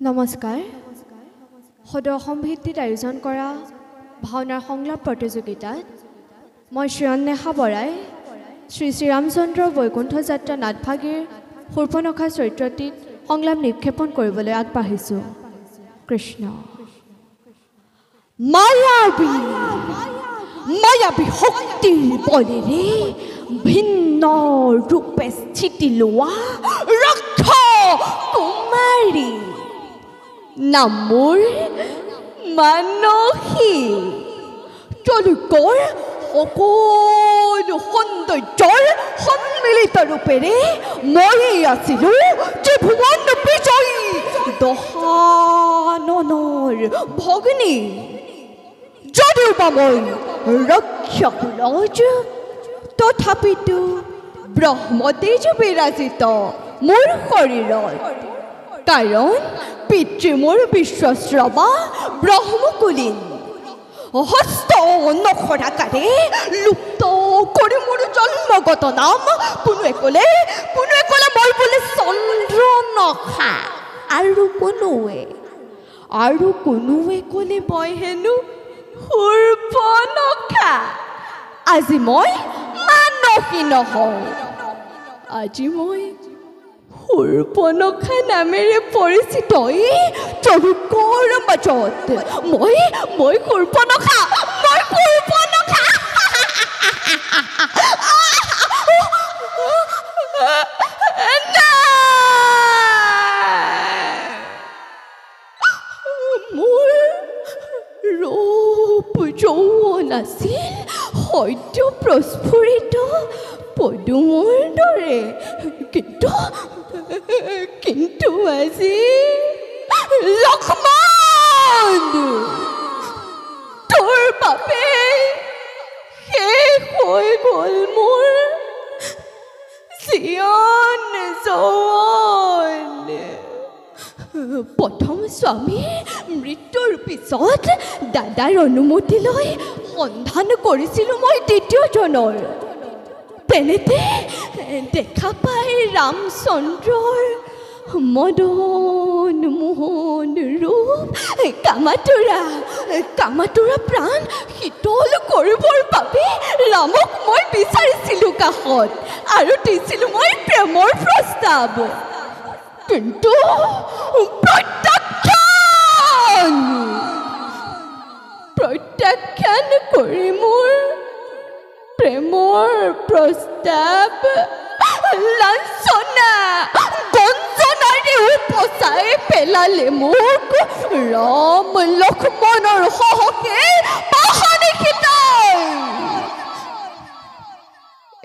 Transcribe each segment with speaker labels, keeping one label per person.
Speaker 1: নমস্কাৰ সদৌ অসম ভিত্তিত আয়োজন কৰা ভাওনাৰ সংলাপ প্ৰতিযোগিতাত মই শ্ৰীয়ন্নেহা বৰাই শ্ৰী শ্ৰীৰামচন্দ্ৰ বৈকুণ্ঠ যাত্ৰা নাটভাগীৰ শূৰ্পণখা চৰিত্ৰটিত সংলাপ নিক্ষেপণ কৰিবলৈ আগবাঢ়িছোঁ। কৃষ্ণ
Speaker 2: মায়াবী শক্তিৰ বলেৰে ভিন্ন ৰূপে স্থিতি লোৱা কুমাৰী নামৰ মানসী তেওঁলোকৰ সকলো সৌন্দৰ্যৰ সন্মিলিত ৰূপেৰে মই আছিলোঁ ত্ৰিভুৱন বিজয়ী দশাননৰ ভগ্নী। যদিও বা মই ৰক্ষক ৰজ, তথাপিতো ব্ৰহ্মতেজ বিৰাজিত মোৰ শৰীৰত, কাৰণ পিতৃ মোৰ বিশ্বশ্ৰৱা ব্ৰহ্মকুলীন। হস্ত নখৰাকাৰে লুপ্ত কৰি মোৰ জন্মগত নাম কোনোৱে ক'লে মই বোলে চন্দ্ৰনখা, আৰু কোনোৱে ক'লে মই হেনো শূৰ্পণখা। আজি মই মানসী নহওঁ, আজি মই শূৰ্পণখা নামেৰে পৰিচিত তেওঁলোকৰ মাজত। মই শূৰ্পণখা। মোৰ ৰূপ যৌৱন আছিল সদ্য প্ৰস্ফুৰিত পদুমৰ দৰে, কিন্তু আজি লক্ষ্মণ, তোৰ বাবে শেষ হৈ গ'ল মোৰ জীৱন যৌৱন। প্ৰথম স্বামীৰ মৃত্যুৰ পিছত দাদাৰ অনুমতি লৈ সন্ধান কৰিছিলোঁ মই দ্বিতীয়জনৰ। তেনেতে দেখা পাই ৰামচন্দ্ৰৰ মদন মোহন ৰূপ কামাতুৰা প্ৰাণ শীতল কৰিবৰ বাবে ৰামক মই বিচাৰিছিলোঁ কাষত, আৰু দিছিলোঁ মই প্ৰেমৰ প্ৰস্তাৱ। কিন্তু প্ৰত্যাখ্যান কৰি মোৰ প্ৰেমৰ প্ৰস্তাৱ লাঞ্ছনা গঞ্জনাৰে উপচাই পেলালে মোক ৰাম লক্ষ্মণৰ সহকে পাশানিশিতাই।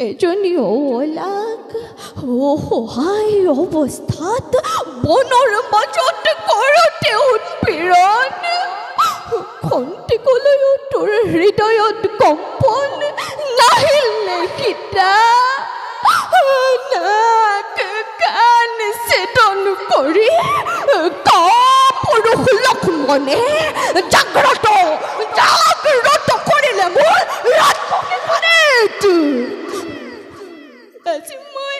Speaker 2: এজনী অলাক অসহায় অৱস্থাত বনৰ মাজত কৰোঁতে উৎপীড়ন, খন্তেকলৈ তোৰ হৃদয়ত কম্পন নাহিল সীতা। নাক কাণ ছেদন কৰি কাপুৰুষ লক্ষ্মণে জাগ্ৰত কৰিলে মোৰ ৰাজসখীখনিত। আজি মই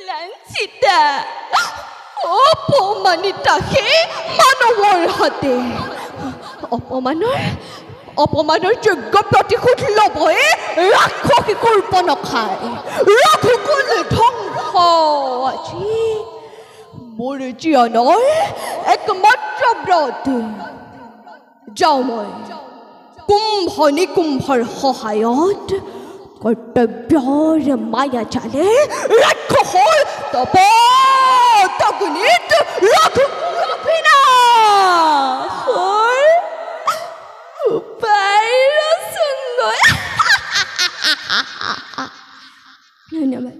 Speaker 2: লাঞ্ছিতা অপমানিতা সেই মানৱৰ হাতে। অপমানৰ যোগ্য প্ৰতিশোধ ল'বই ৰাক্ষসী শূৰ্পণখাই। ৰঘুকুল ধ্বংস আজি মোৰ জীৱনৰ একমাত্ৰ ব্ৰত। যাওঁ মই কুম্ভ নিকুম্ভৰ সহায়ত কৰ্তব্যৰ মায়া জালে ৰাক্ষসৰ তপতগ্নিত ৰঘুকুল বিনাশৰ উপায় ৰচোন। ধন্যবাদ।